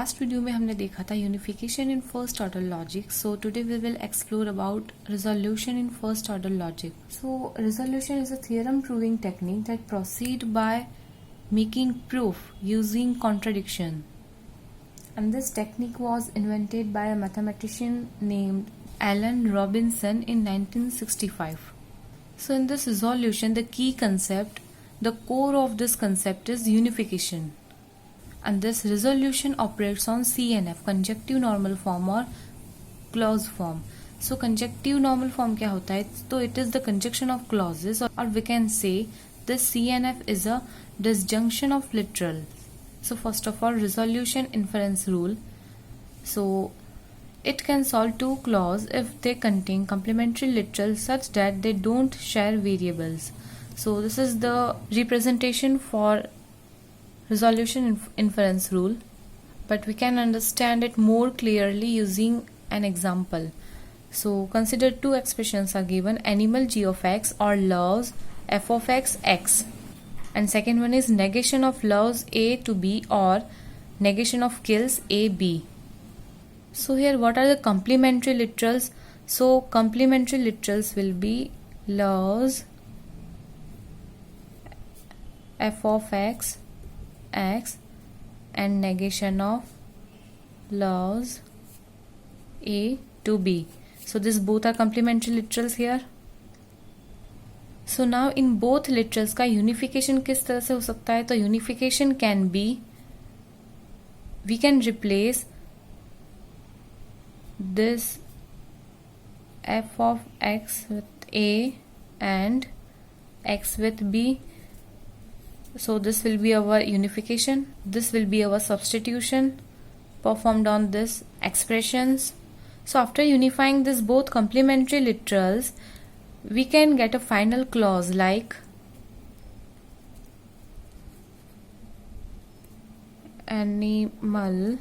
Last video में हमने देखा था unification in first order logic. So today we will explore about resolution in first order logic. So resolution is a theorem proving technique that proceed by making proof using contradiction, and this technique was invented by a mathematician named Alan Robinson in 1965. So in this resolution, the key concept, the core of this concept is unification, and this resolution operates on CNF, conjunctive normal form or clause form. So conjunctive normal form क्या होता है? तो it is the conjunction of clauses, or we can say this CNF is a disjunction of literal. So first of all, resolution inference rule. So it can solve two clauses if they contain complementary literals such that they don't share variables. So this is the representation for resolution inference rule, but we can understand it more clearly using an example. So consider two expressions are given: animal g of x or loves f of x x, and second one is negation of loves a to b or negation of kills a b. So here what are the complementary literals? So complementary literals will be loves f of x x and negation of loves a to b. So these both are complementary literals here. So now in both literals का unification किस तरह से हो सकता है? तो unification can be, we can replace this f of x with a and x with b. So this will be our unification. This will be our substitution performed on this expressions. So after unifying this both complementary literals, we can get a final clause like animal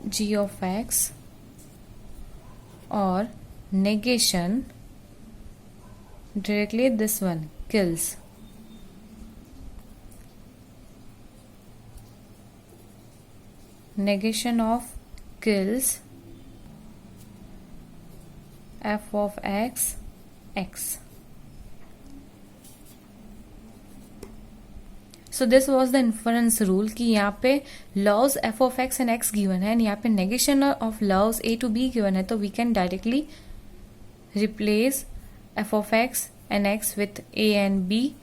g of x or negation directly this one kills negation of kills f of x x. So this was the inference rule कि यहाँ पे laws f of x and x given है, यहाँ पे negation of laws a to b given है, तो we can directly replace f of x and x with a and b.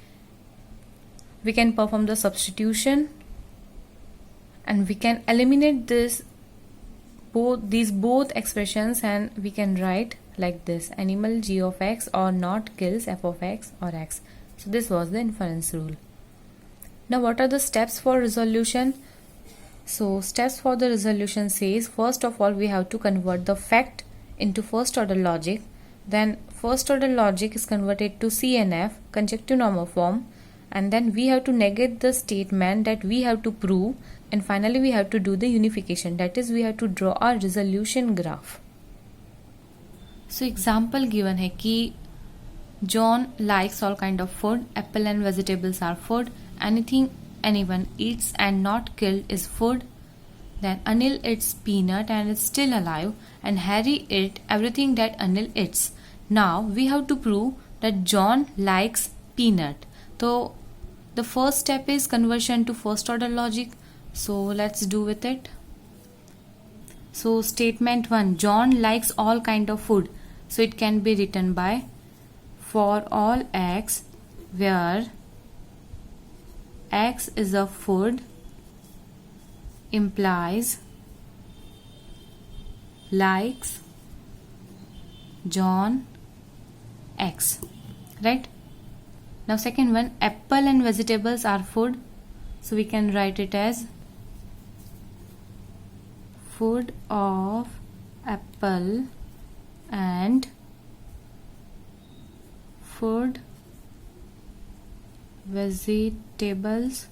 We can perform the substitution and we can eliminate these both expressions, and we can write like this: animal g of x or not kills f of x or x. So this was the inference rule. Now what are the steps for resolution? So steps for the resolution says, first of all we have to convert the fact into first order logic. Then first order logic is converted to CNF, conjunctive normal form, and then we have to negate the statement that we have to prove, and finally we have to do the unification, that is we have to draw our resolution graph. So example given है कि John likes all kind of food, apple and vegetables are food, anything anyone eats and not killed is food. Then Anil eats peanut and is still alive, and Harry ate everything that Anil eats. Now we have to prove that John likes peanut. So the first step is conversion to first order logic. So let's do with it. So statement 1, John likes all kind of food. So it can be written by for all x where x is a food implies likes John x, right? Now second one, apple and vegetables are food, so we can write it as food of apple and food vegetables.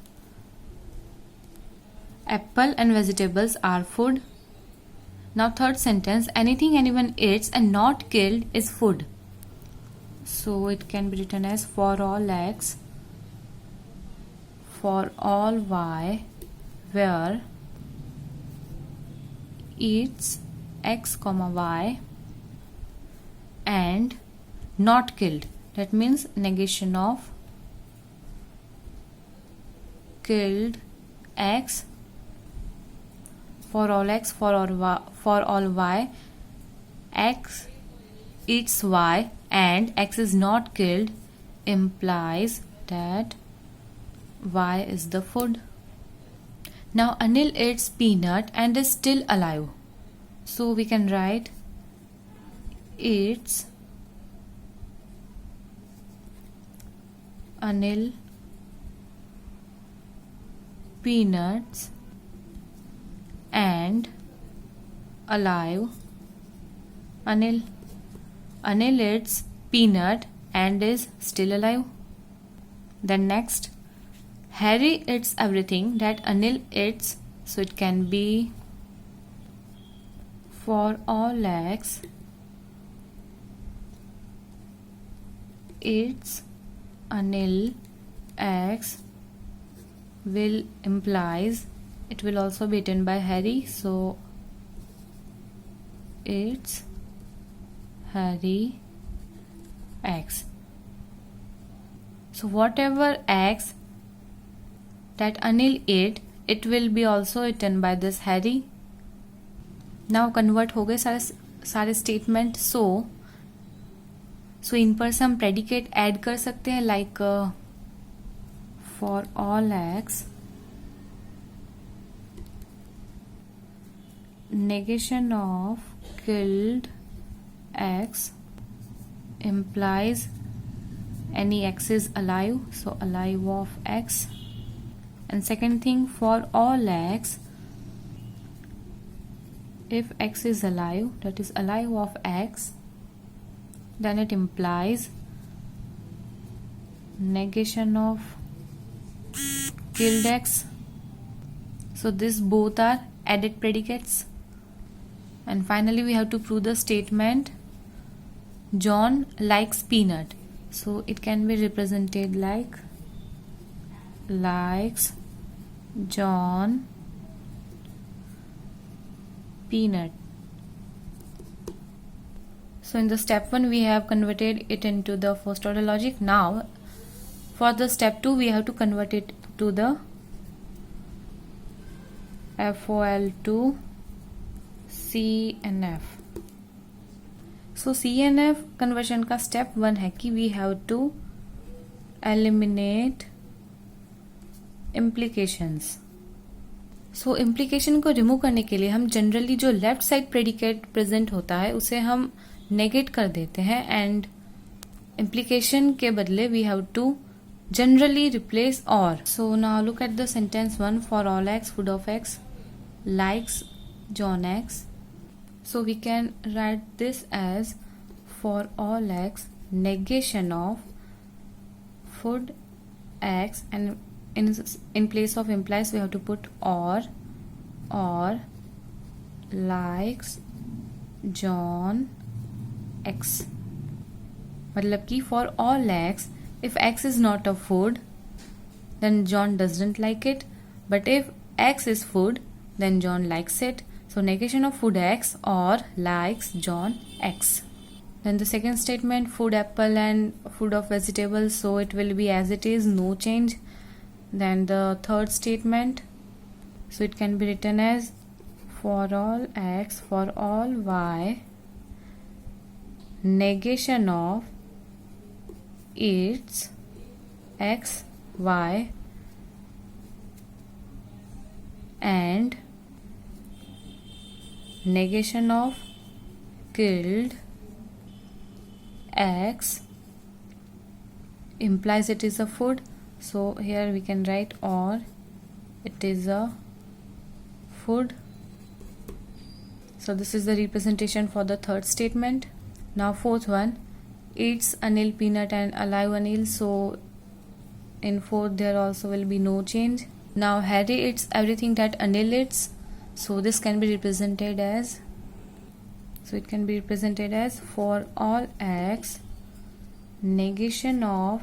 Apple and vegetables are food. Now third sentence, anything anyone eats and not killed is food. So it can be written as for all x for all y where eats x comma y and not killed. That means negation of killed x for all x for all y, x eats y and x is not killed implies that y is the food. Now Anil eats peanut and is still alive. So we can write eats Anil peanuts and alive. Anil eats peanut and is still alive. Then next, Harry eats everything that Anil eats. So it can be for all x eats Anil x will implies it will also be eaten by Harry. So it's Harry x. So whatever x that Anil ate, it will be also eaten by this Harry. Now convert हो गए सारे statement. So इन पर से हम predicate add कर सकते हैं like for all x negation of killed x implies any x is alive, so alive of x. And second thing, for all x, if x is alive, that is alive of x, then it implies negation of killed x. So this both are added predicates. And finally we have to prove the statement John likes peanut. So it can be represented like likes John peanut. So in the step 1 we have converted it into the first order logic. Now for the step 2 we have to convert it to the FOL2 CNF. So CNF conversion का step 1 है कि we have to eliminate implications. So implication को remove करने के लिए हम generally जो left side predicate present होता है उसे हम नेगेट कर देते हैं एंड implication के बदले we have to generally replace or. So now look at the sentence 1. For all x, food of x likes John x. So we can write this as for all x negation of food x, and in place of implies we have to put or likes John x. मतलब कि for all x, if x is not a food then John doesn't like it, but if x is food then John likes it. So negation of food x or likes John x. Then the second statement, food apple and food of vegetables, so it will be as it is, no change. Then the third statement, so it can be written as for all x, for all y, negation of eats x, y and negation of killed x implies it is a food. So here we can write or it is a food. So this is the representation for the third statement. Now fourth one, eats Anil peanut and alive Anil, so in fourth there also will be no change. Now Harry eats everything that Anil eats, so this can be represented as, so it can be represented as for all x negation of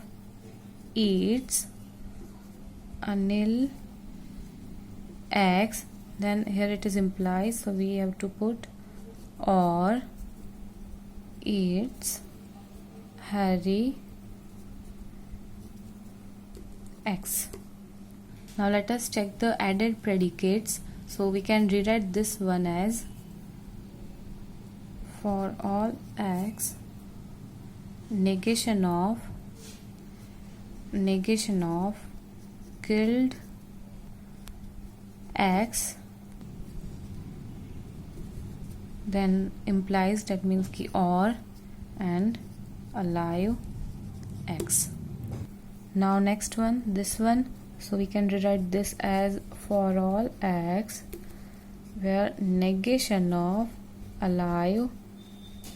eats Anil X, then here it is implies, so we have to put or eats Harry X. Now let us check the added predicates. So we can rewrite this one as for all X, negation of killed X, then implies, that means ki or, and alive X. Now next one, this one, so we can rewrite this as for all X where negation of alive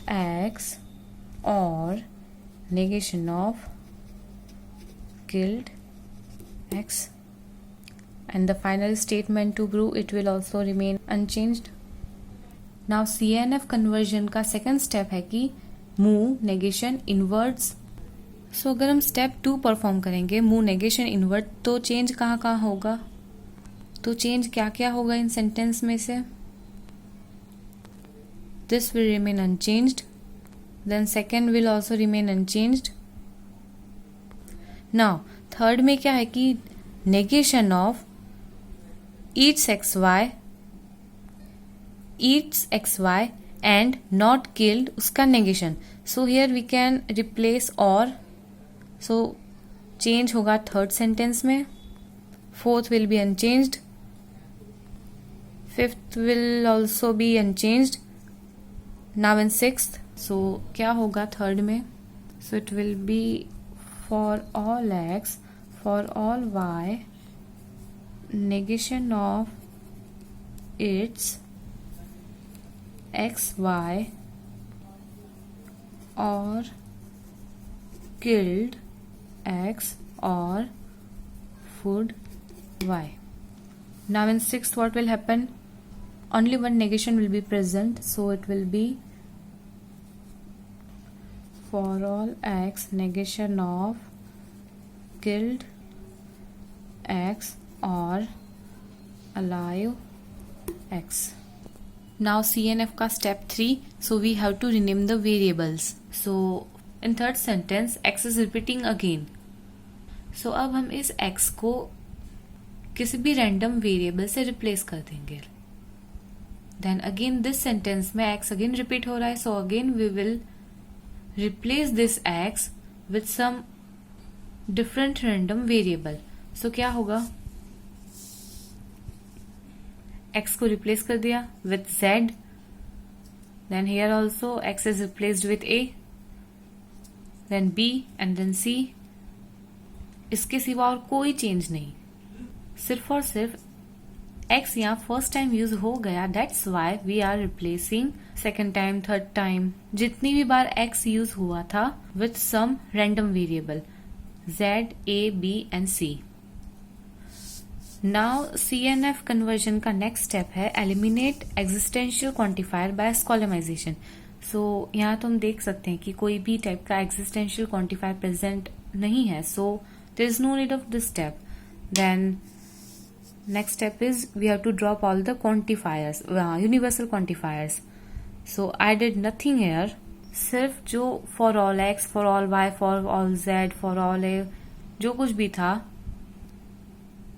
X or negation of killed X, and the final statement to prove it will also remain unchanged. Now CNF conversion का second step है कि move negation inwards. So अगर हम step 2 perform करेंगे move negation inward, तो change कहाँ कहाँ होगा, तो change क्या क्या होगा इन sentence में से? This will remain unchanged, then second will also remain unchanged. Now third में क्या है कि negation of eats xy and not killed, उसका negation. So here we can replace or, so change होगा third sentence में, fourth will be unchanged, fifth will also be unchanged. Now in sixth, so क्या होगा third में, so it will be for all x, for all y, negation of its xy or killed x or food y. Now in sixth, what will happen? Only one negation will be present, so it will be for all x, negation of killed x or alive x. Now CNF का step 3, so we have to rename the variables. So in third sentence x is repeating again. So अब हम इस x को किसी भी random variable से replace कर देंगे. Then again this sentence में x again repeat हो रहा है, so again we will replace this x with some different random variable. So क्या होगा, x को replace कर दिया with z, then here also x is replaced with a, then b and then c. इसके सिवा और कोई चेंज नहीं, सिर्फ और सिर्फ x यहाँ फर्स्ट टाइम यूज हो गया, that's why we are replacing second time, third time, जितनी भी बार x यूज हुआ था with some random variable z, a, b and c. Now CNF conversion का नेक्स्ट स्टेप है eliminate existential quantifier by skolemization. So यहाँ तो हम देख सकते हैं कि कोई भी टाइप का एग्जिस्टेंशियल क्वांटिफायर प्रेजेंट नहीं है, so there is no need of this step. Then next step is we have to drop all the quantifiers, universal quantifiers. So I did nothing here, सिर्फ जो for all x, for all y, for all z, for all a, जो कुछ भी था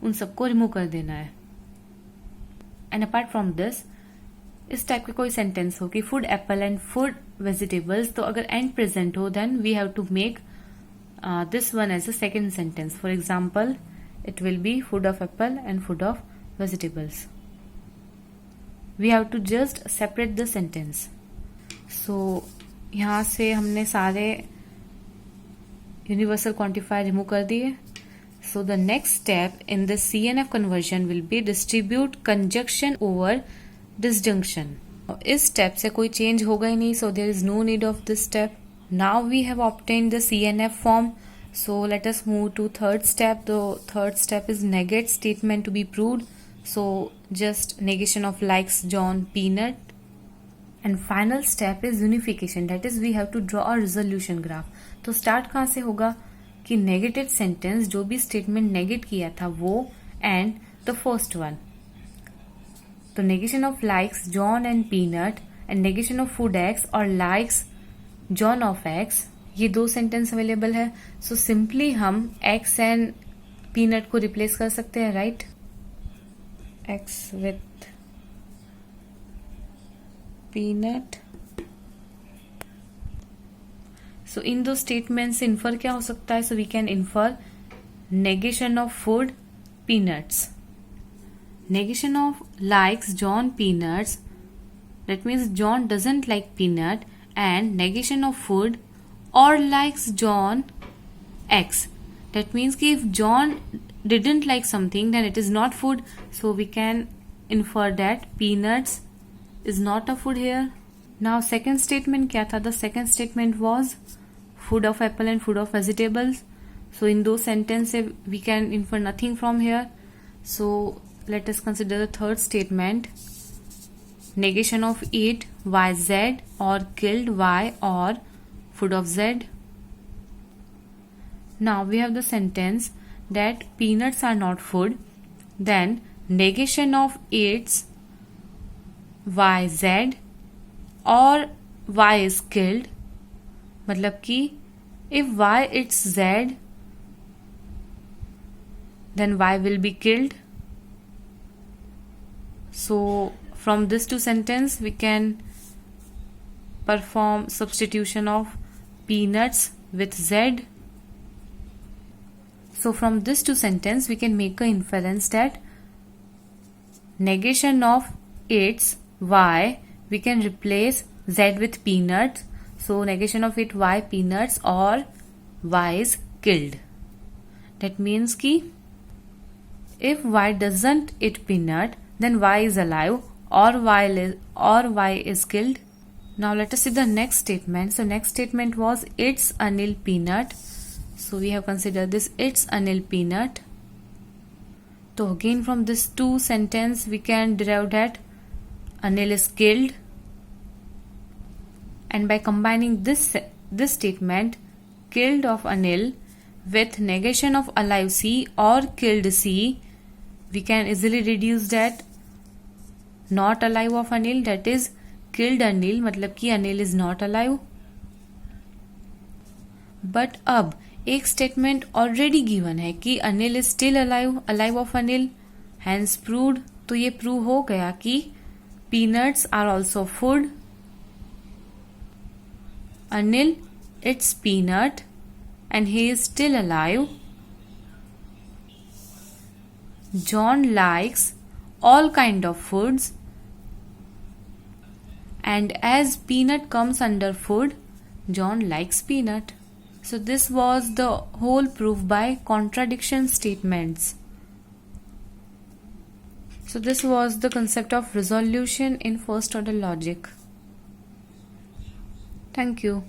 उन सबको remove कर देना है. एंड अपार्ट फ्रॉम दिस, इस टाइप के कोई सेंटेंस हो कि food apple and food vegetables, तो अगर एंड प्रेजेंट हो then we have to make this one as a second sentence. For example, it will be food of apple and food of vegetables. We have to just separate the sentence. So यहाँ से हमने सारे universal quantifier remove कर दिए. So the next step in the CNF conversion will be distribute conjunction over disjunction. इस step से कोई change होगा ही नहीं, so there is no need of this step. Now we have obtained the CNF form. So let us move to third step. The third step is negate statement to be proved. So just negation of likes John peanut. And final step is unification. That is we have to draw a resolution graph. तो start कहाँ से होगा? कि negative sentence जो भी statement negate किया था वो एंड द फर्स्ट वन. तो negation of likes John and peanut and negation of food X और लाइक्स जॉन ऑफ एक्स, ये दो सेंटेंस अवेलेबल है. सो सिंपली हम एक्स एंड पीनट को रिप्लेस कर सकते हैं, right. X with peanut. So इन दो स्टेटमेंट से इन्फर क्या हो सकता है? So we can infer negation of food peanuts. Negation of likes John peanuts, that means John doesn't like peanut, and negation of food or likes John X, that means कि if John didn't like something then it is not food, so we can infer that peanuts is not a food here. Now second statement क्या था? The second statement was food of apple and food of vegetables. So in those sentences we can infer nothing from here. So let us consider the third statement. Negation of eat yz or killed y or food of z. Now we have the sentence that peanuts are not food. Then negation of eats yz or y is killed. मतलब कि if y eats z then y will be killed. So from this two sentence we can perform substitution of peanuts with z. So from this two sentence we can make a inference that negation of its y we can replace z with peanuts. So negation of it y peanuts or y is killed. That means कि if y doesn't eat peanut then y is alive or y is killed. Now let us see the next statement. So next statement was it's Anil peanut. So we have considered this it's Anil peanut. So again from this two sentence we can derive that Anil is killed, and by combining this statement killed of Anil with negation of alive C or killed C, we can easily reduce that not alive of Anil, that is killed Anil, मतलब कि Anil is not alive. But अब एक statement already given है कि Anil is still alive, alive of Anil, hence proved. तो ये prove हो गया कि peanuts are also food. Anil eats peanut and he is still alive. John likes all kind of foods, and as peanut comes under food, John likes peanut. So this was the whole proof by contradiction statements. So this was the concept of resolution in first order logic. Thank you.